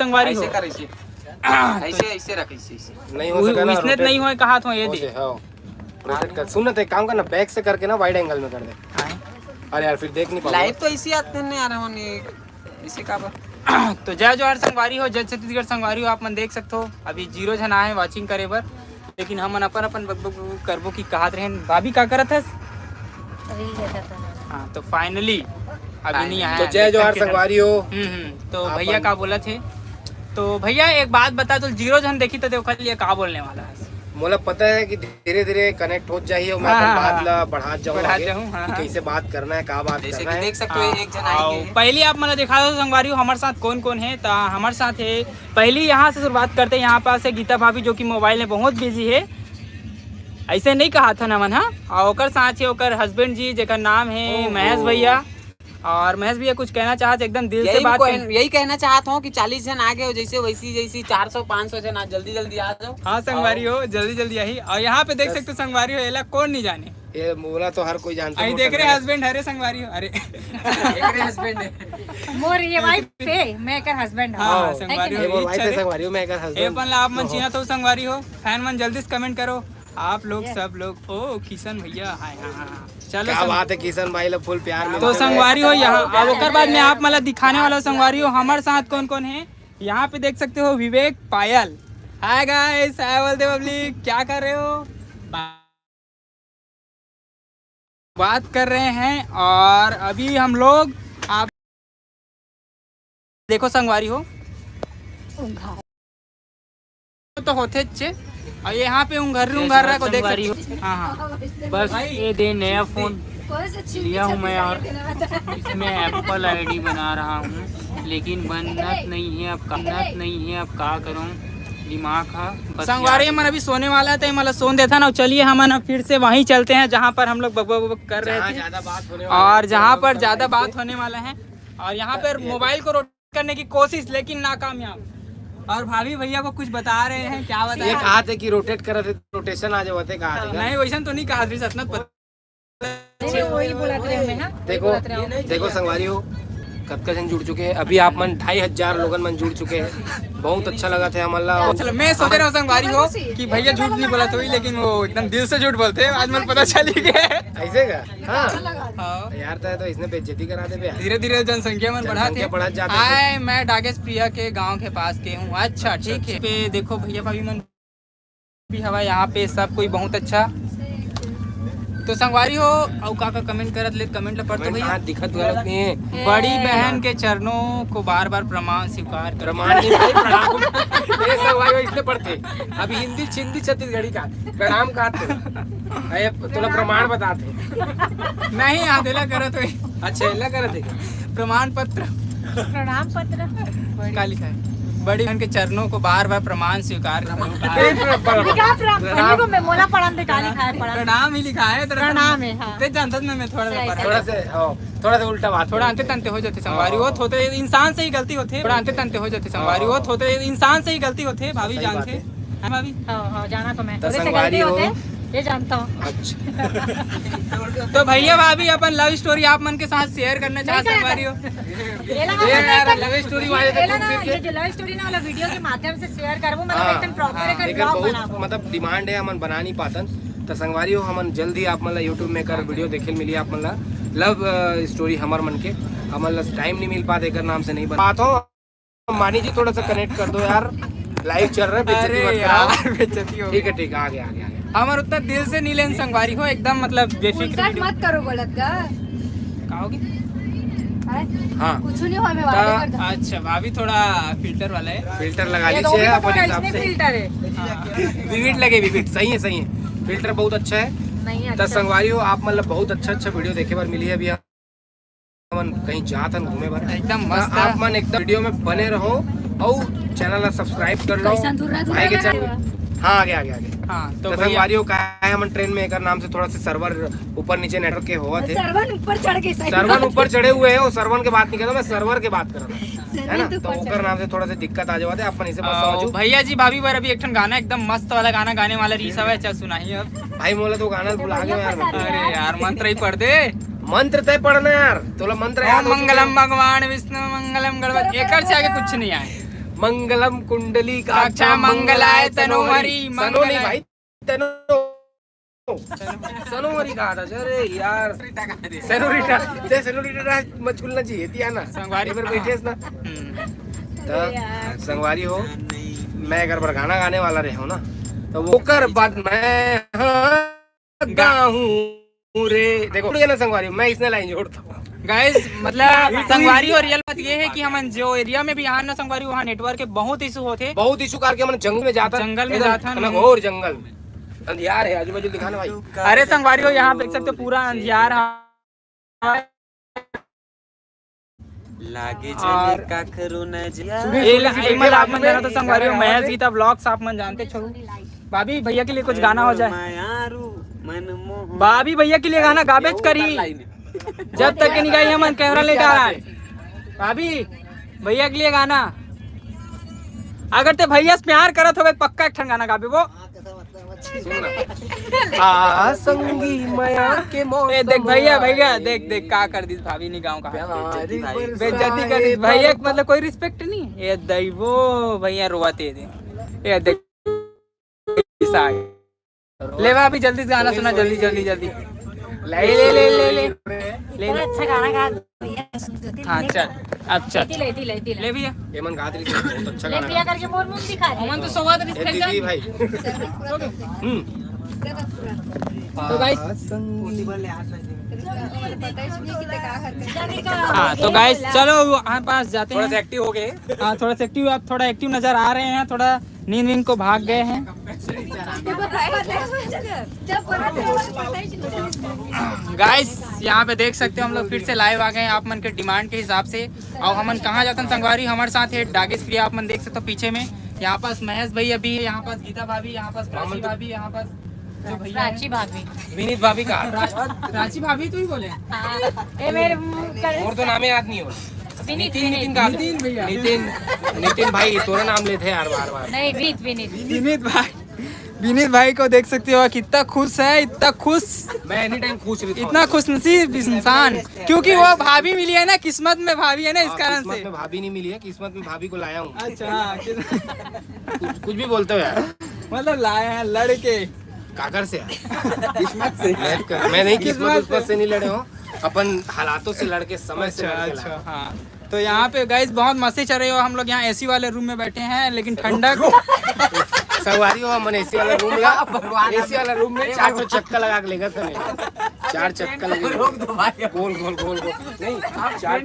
संगवारी हो ऐसे ऐसे रख ऐसे नहीं हो सका ना इसने नहीं होए कहा तो ये दे रोटेट कर। सुन तो एक काम करना, बैक से करके ना वाइड एंगल में कर दे। अरे यार फिर देख नहीं पाऊंगा। लाइव तो इसी आते हैं यार हम इसी का तो जय जोहार संगवारी हो, जय छत्तीसगढ़ संगवारी हो। आप मन देख सकते हो अभी 0 जन आए वाचिंग करे बर, लेकिन हम अपन अपन बक करबो की कहत रहे। भाभी का करत हस? हाँ तो फाइनली अभी नहीं आया। तो जय जोहार संगवारी हो। तो भैया का बोला थे? तो भैया एक बात बता, तो 0 जन देखी तो देखो लिए का बोलने वाला है? मोला पता है कि धीरे धीरे कनेक्ट हो जाइए और मैं बात ला बढ़ा जाऊँ कैसे बात करना है, का बात करना है। देख सकते हो एक जन आएंगे। पहले आप मतलब दिखा दो संगवारी हो हमारे साथ कौन कौन है। तो हमारे साथ है पहले यहाँ से शुरुआत करते हैं। यहाँ पास है गीता भाभी जो कि मोबाइल में बहुत बिजी है, ऐसे नहीं कहा था ना मन। हाँ, और ओकर साथ है ओकर हस्बैंड जी जेकर नाम है महेश भैया। और महेश भैया कुछ कहना चाहते एकदम दिल से बात? यही कहना चाहता हूँ कि 40 जन आ गए हो जैसे वैसी 400-500 जन जल्दी जल्दी आ जाओ। हाँ संगवारी हो जल्दी जल्दी आई। और यहाँ पे देख सकते हो संगवारी हो एला कौन नहीं जाने, ये मोला तो हर कोई जानता है। देख रहे हस्बैंड हरे संगवारी हो। अरे हस्बैंड है मोर ये वाइफ है, मैं कर हस्बैंड। हाँ संगवारी हो वो वाइफ है संगवारी हो, मैं कर हस्बैंड। अपन आप मन चिन्हा तो संगवारी हो फैन मन जल्दी से कमेंट करो आप लोग सब लोग। ओ किशन भैया हाय हाँ चलो क्या बात है, किशन भाई लोग फुल प्यार में तो संगवारी हो यहाँ। अब ओकर बाद में आप मतलब दिखाने वाला संगवारी हो हमारे साथ कौन कौन है। यहाँ पे देख सकते हो विवेक पायल। हाय गाइस, हाय बोलते पब्लिक, क्या कर रहे हो? बात कर रहे हैं। और अभी हम लोग आप देखो संगवारी हो तो होते अच्छे। और यहाँ पे उंगर रहा को देख सकती हो। हाँ हाँ बस ये दे नया फोन लिया हूँ मैं और इसमें एप्पल आईडी बना रहा हूँ, लेकिन बनत नहीं है अब क्या करूँ, दिमाग का संगवारी मन अभी सोने वाला था। मतलब सोन देता ना। चलिए हम फिर से वहीं चलते हैं जहाँ पर हम लोग बक कर रहे थे और जहाँ पर ज्यादा बात होने वाला है। और यहाँ पर मोबाइल को रोटेट करने की कोशिश लेकिन नाकामयाब। और भाभी भैया को कुछ बता रहे हैं, क्या बता रहे हैं? ये कहा थे कि रोटेट कर रहे थे, रोटेशन आ जाते कहा थे। नहीं वैसा तो नहीं कहा थी ससनत। देखो संगवारी हो कतका जन जुड़ चुके हैं अभी। आप मन 2500 लोगन मन जुड़ चुके हैं, बहुत अच्छा लगा था हमारा। चलो मैं सोच रहा हूँ संगवारी हो कि भैया झूठ नहीं बोला तो, लेकिन वो एकदम दिल से झूठ बोलते हैं। आज मुझे पता चल गया ऐसे का। हाँ यार तो इसने बेइज्जती करा दे। धीरे धीरे जनसंख्या मन बढ़ा जाते हैं। मैं डागेश प्रिया के गांव के पास के हूँ। अच्छा ठीक है। पे देखो भैया भाभी मन भी हवा यहाँ पे सब कोई बहुत अच्छा। तो संगवारी हो और का कमेंट करत ले कमेंट ला पढ़ते भैया दिखत गलत नहीं है। बड़ी बहन के चरणों को बार बार प्रमाण स्वीकार कर। प्रमाण नहीं भाई, प्रणाम। ये संगवारी हो इसने पढ़ते अभी हिंदी छत्तीसगढ़ी का प्रणाम कहते तोला प्रमाण बताते नहीं यहाँ दिला करत हो। अच्छा एला करत है प्रमाण पत्र का लिखा है बड़ी बहन के चरणों को बार बार प्रमाण स्वीकार प्रणाम ही लिखा है। प्रणाम है जानता मैं थोड़ा सा उल्टा बात थोड़ा अंते तंते हो जाते संगवारी हो होते इंसान से ही गलती होते। थोड़ा अंते तंते हो जाते संगवारी हो होते इंसान से ही गलती होते। भाभी जानते हैं भाभी? जाना तो मैं संगवारी हो ये जानता हूँ। अच्छा तो भैया भाभी अपन लव स्टोरी आप मन के साथ शेयर करना चाहते संगवारी हो? लव स्टोरी जो लव स्टोरी ना वाला वीडियो के माध्यम से शेयर करबो मतलब एकदम प्रॉपर एक ब्लॉग बनाबो। मतलब डिमांड है हमन बना नहीं पातन। तो संगवारी हो हमन जल्दी आप मतलब यूट्यूब में कर वीडियो देखे मिली आप मतलब लव स्टोरी हमार मन के। हमन टाइम नहीं मिल पाते कर नाम से नहीं बना पाता हूँ। मानी जी थोड़ा सा कनेक्ट कर दो यार, लाइव चल रहा है। बेइज्जती हो। ठीक है आगे हमारे उतना दिल से नहीं लेन संगवारी हो एकदम मतलब बेफिक्र मत करो बोलत का कहोगे। हाँ कुछ नहीं हुआ मैं वादे कर। अच्छा भाभी थोड़ा फिल्टर वाला है, फिल्टर लगा लीजिए अपने हिसाब से। फिल्टर है विविड लगे विविड सही है फिल्टर बहुत अच्छा है। नहीं तो संगवारी हो आप मतलब बहुत अच्छा वीडियो देखे बार मिली है। अभी हम कहीं जातन घूमे बार एकदम मस्त। आप मन एकदम वीडियो में बने रहो और चैनल सब्सक्राइब कर लो भाई के चैनल। हाँ आगे हाँ तो संगवारी हो का है हम ट्रेन में एक नाम से थोड़ा सा सर्वर ऊपर नीचे नेटवर्क के हुआ थे। सर्वर ऊपर चढ़े हुए हैं। सर्वर के बात नहीं कर रहा मैं, सर्वर के बात कर रहा हूँ है ना। तो ऊपर नाम से थोड़ा सा दिक्कत आ जाते अपन इसे बस समझो। भैया जी भाभी बार अभी एक गाना एकदम मस्त वाला गाना गाने वाला रीसा है। अच्छा सुनाइए अब भाई मोला तो गाना भुला गया यार। अरे यार मंत्र ही पढ़ दे। मंत्र तय पढ़ना यार, तोला मंत्र याद हो चुका है। मंगलम भगवान विष्णु मंगलम गणपति। एक से आगे कुछ नहीं आए। मंगलम कुंडली का अच्छा मंगलाय तनोहरी सनो नहीं भाई, तनो सनोहरी कहा था। अरे यार सेनोरिटा ते सेनोरिटा मत छूलना चाहिए थी ना संगवारी पर बैठे ना। तो संगवारी हो, मैं अगर पर गाना गाने वाला रहे हो ना तो वो कर बाद मैं गाऊं रे। देखो ना संगवारी, मैं इसने लाइन जोड़ता हूँ गाइस, मतलब संगवारी और रियल बात ये है कि हम जो एरिया में भी यहाँ ना संगवारी, वहाँ नेटवर्क के बहुत इशू होते, बहुत इशू करके हमने जंगल में जाता, जंगल में जाता ना घोर जंगल अंधियार है, आजू बाजू दिखाना भाई। अरे संगवारी हो, यहाँ देख सकते हो पूरा अंधियार लागे चले का करो न जिया। आप मन जाना तो संगवारी हो महेश गीता ब्लॉग्स आप मन जानते छो। भाभी भैया के लिए कुछ गाना हो जाए, भाभी भैया के लिए गाना गाबेज करी, जब तक के निकाई हम कैमरा ले डाला। भाभी भैया के लिए गाना, अगर ते भैया से प्यार करत हो पक्का एक ठन गाना गाबे वो। आ संगी माया के मौसम। ए देख भैया भैया देख देख का कर दी भाभी ने गाँव का बेइज्जती कर दी भैया, मतलब कोई रिस्पेक्ट नहीं। ये दैवो भैया रोवाते दे, ये देख ले भाभी जल्दी से गाना सुना, जल्दी जल्दी जल्दी ले ले ले ले ले ले। अच्छा गाना गा हाँ चल अब चल ले ले भैया। हेमन गात्री से बहुत अच्छा ले गाना पिया करके मोर मुंह दिखा रहे अमन तो सवाद ये दीदी भाई। तो गाइस, हाँ तो गाइस चलो वहाँ पास जाते हैं। थोड़ा सा एक्टिव हो गए। हाँ थोड़ा सा एक्टिव, आप थोड़ा एक्टिव नजर आ रहे हैं, थोड़ा नींद वींद को भाग गए हैं। गाइस यहाँ पे देख सकते हो हम लोग फिर से लाइव आ गए हैं आप मन के डिमांड के हिसाब से। और हमन कहाँ जाते हैं संगवारी, हमारे साथ है डागेश प्रिया, आप मन देख सकते हो पीछे में। यहाँ पास महेश भाई अभी है, यहाँ पास गीता भाभी, यहाँ पास प्राची भाभी, यहाँ पास जो भैया प्राची भाभी, विनीत भाभी का प्राची भाभी तो ही बोले ये मेरे और तो नाम याद नहीं हो। विनीत का नितिन भैया, नितिन भाई तोरा नाम लेते हैं यार बार बार। नहीं विनीत विनीत भाई को देख सकते हो कितना खुश है, इतना खुश, मैं एनी टाइम खुश रहता हूँ। इतना खुश नसीब इंसान, क्योंकि वो भाभी मिली है ना, किस्मत में भाभी है ना, इस कारण किस्मत से। में भाभी नहीं मिली है, किस्मत में भाभी को लाया हूँ। अच्छा कुछ भी बोलते हो यार, मतलब लाए हैं लड़के काकर से किस्मत से। मैं नहीं किस्मत से नहीं लड़े हो, अपन हालातों से लड़के समय से लड़के लाए। अच्छा हाँ। तो यहाँ पे गाइस बहुत मस्ती चल रही हो, हम लोग यहाँ एसी वाले रूम में बैठे हैं, लेकिन ठंडक सवारी हो मन एसी वाला रूम ला, एसी वाला रूम में 4 चक्का लगा के लेगा था। 4 चक्का लगे गोल गोल गोल गोल नहीं 4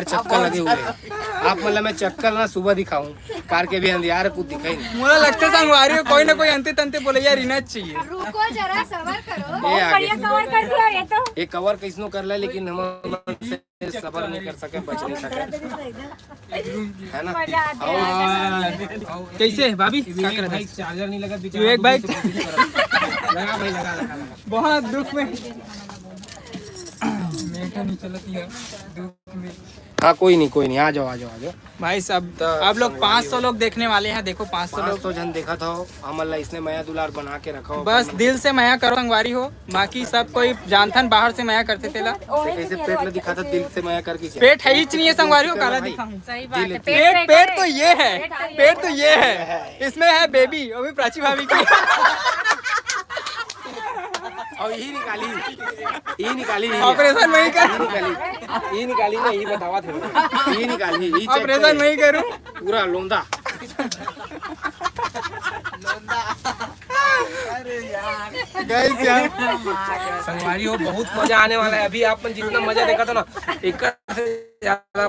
चक्का लगे हुए हैं। आप मतलब मैं चक्कर ना सुबह दिखाऊं, कार के भी अंधियार कुछ दिखाई नहीं। मुझे लगता है संगवारी कोई ना कोई अंते तंते बोले यार इना चाहिए। रुको जरा सबर करो। ये आगे कवर कर दिया ये तो। ये कवर किसनो कर ले, लेकिन हम सबर नहीं कर सके, बच नहीं सके, है ना। कैसे भाभी क्या कर रहे थे? चार्जर नहीं लगा तू एक बाइक लगा भाई लगा। बहुत दुख में नहीं चलती है दुख में। हाँ कोई नहीं, आ जाओ भाई सब आप लोग 500 लोग देखने वाले हैं, देखो 500 लोग। 500 जन देखा था हमला, इसने माया दुलार बना के रखा हो। बस दिल से माया करो संगवारी हो, बाकी सब कोई जानथन बाहर से माया करते थे ला। कैसे पेट में दिखा था, दिल से माया करके क्या? पेट है ही नहीं है संगवारी हो, काला दिखाऊं। सही बात है। पेट तो ये है, पेट तो ये है, इसमें है बेबी, वो भी प्राची भाभी की। और ये निकाली ऑपरेशन नहीं कर, ये निकाली ना, ये बतावा थे, ये निकाली, ये ऑपरेशन नहीं करूं पूरा लोंदा। गाइस यार संगवारी हो बहुत मजा आने वाला है। अभी आपने जितना मजा देखा था ना, एक से ज्यादा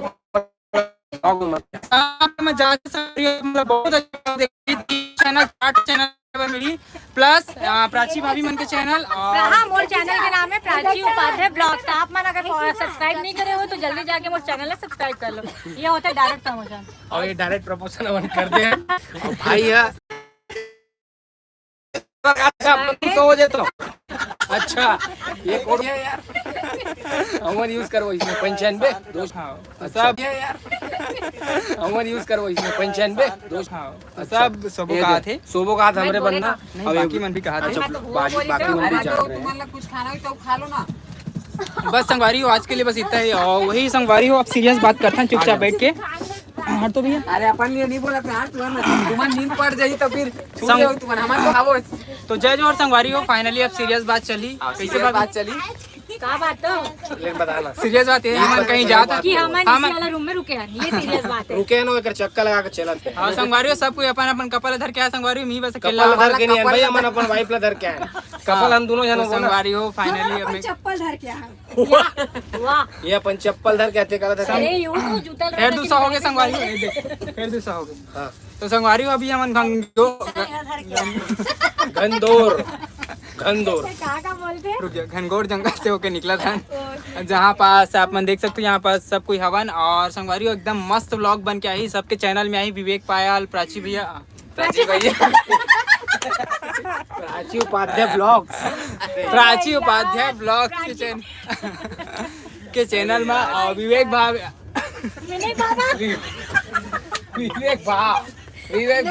मैं जा सकती हूं, मतलब बहुत अच्छा चैनल 8 चैनल मिली, प्लस प्राची भाभी मन के चैनल और हाँ मोर चैनल के नाम है प्राची उपाध्याय ब्लॉग्स। तो आप मन अगर सब्सक्राइब नहीं करे हो तो जल्दी जाके मोर चैनल सब्सक्राइब कर लो। ये होता है डायरेक्ट प्रमोशन, और ये डायरेक्ट प्रपोजल अपन कर दे हैं। भाई यार हो जाए तो अच्छा, ये कोड है यार, अमन यूज करो इसमें 95 दोस्त। सब यार अमन यूज करो इसमें 95 दोस्त। सब सबो कहा थे, सोबो कहा था हमरे बंदा, नहीं बाकी मन भी कहा थे। बाकी मन भी जान रहे हैं। कुछ खाना हो तो खा लो ना। बस संगवारी हो आज के लिए बस इतना ही, और वही संगवारी हो आप सीरियस बात करते हैं चुपचाप बैठ के। हट तो भैया। अरे अपन ये नहीं बोला प्यार तुम्हारा नींद पड़ जाई तो फिर छू जाओ तुम्हारा हमारे को आवो। तो जज और संगवारी हो फाइनली अब सीरियस बात चली। कैसे बात चली का बात तो लेकिन बताना सीरियस बात ये मन कहीं जाता कि हम इसी वाला रूम में रुके हैं, ये सीरियस बात है। रुके ना एक चक्कर लगा के चलत है। हाँ संगवारी हो सब कोई अपन अपन कपल धर के आया। संगवारी हो मी बस अकेला कपल धर के नहीं है भाई, हम अपन वाइफ ला धर के आए कपल हम दोनों जन। संगवारी हो फाइनली अब चप्पल धर के आए। वाह ये अपन चप्पल धर के आते करत है। अरे यूं तो जूता फिर दूसरा हो गया संगवारी हो, ये देख फिर दूसरा हो गया। हाँ तो संगवारी हो अभी हम घनदौर का बोलते हैं? रुक गया घनघोर जंगल से होके निकला था, जहाँ पास आप मन देख सकते हो यहाँ पास सब कोई हवन। और संगवारी हो एकदम मस्त व्लॉग बन के आई, सबके चैनल में आई। विवेक पायल, प्राची भैया, प्राची भैया प्राची उपाध्याय ब्लॉग्स, प्राची उपाध्याय ब्लॉग के चैनल में। और विवेक भाव नहीं बाबा, विवेक भाव विवेक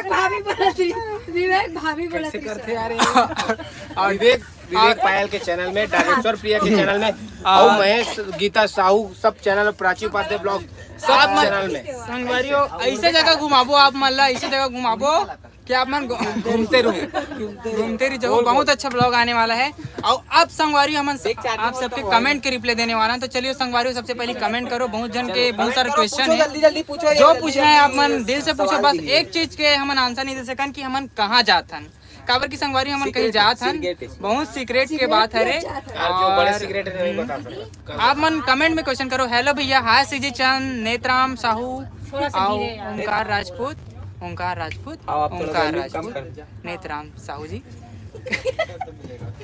भाभी बोलत रही, विवेक भाभी बोलत कैसे रही। करते यार ये? और विवेक पायल के चैनल में, डायरेक्टर प्रिया के चैनल में, और महेश गीता साहू सब चैनल, प्राची उपाध्याय ब्लॉग सब चैनल में। संगवारी हो ऐसे जगह घुमाबो आप मन ला, ऐसे जगह घुमाबो कि आप मन घूमते रहो। बहुत अच्छा ब्लॉग आने वाला है। और अब संगवारी हम आप सबके कमेंट के रिप्लाई देने वाला है। तो चलिए संगवारी सबसे पहले कमेंट करो। बहुत जन के बहुत सारे क्वेश्चन है, जल्दी पूछो जो पूछना है आप मन दिल से पूछो। बस एक चीज के हम आंसर नहीं दे सकन कि हमन कहाँ जात हन, काबर की संगवारी हमन कहीं जात हन, बहुत सीक्रेट के बात है रे। यार जो बड़े सीक्रेट है नहीं बता सकते। आप मन कमेंट में क्वेश्चन करो। हेलो भैया, हाय सीजी चंद, नेत्राम साहू, थोड़ा सा धीरे और ओंकार राजपूत, नेत्राम साहू जी।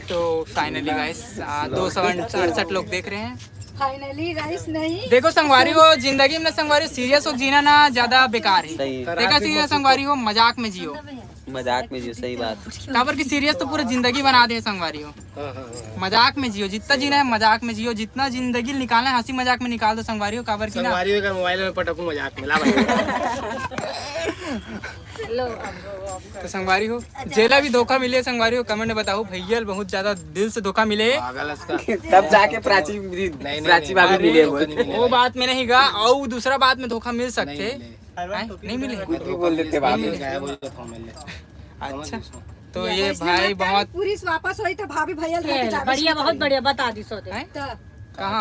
तो फाइनली गाइस 268 लोग देख रहे हैं। फाइनली गाइस नहीं देखो संगवारी हो जिंदगी में संगवारी सीरियस हो जीना ना ज्यादा बेकार है। देखा सीरियस संगवारी हो मजाक में जियो, मजाक में जो सही बात। काबर की सीरियस तो पूरा जिंदगी बना दे संगवारी हो। मजाक में जियो, जितना जीना है मजाक में जियो, जितना जिंदगी निकालना है हंसी मजाक में निकाल दो संगवारी हो। काबर की ना संगवारी हो मोबाइल में पटकू मजाक में ला भाई। तो संगवारी हो जेला भी धोखा मिले संगवारी हो कमेंट में बताओ। भैया बहुत ज्यादा दिल से धोखा मिले पागल इसका। तब जाके प्राची भाभी मिले वो बात में नहीं गा। और दूसरा बात में धोखा मिल सकते नहीं मिले। बोल देते अच्छा तो ये भाई बहुत पुलिस वापस हुई तो भाभी भैया लेके जा। बढ़िया, बहुत बढ़िया, बता दी सो कहाँ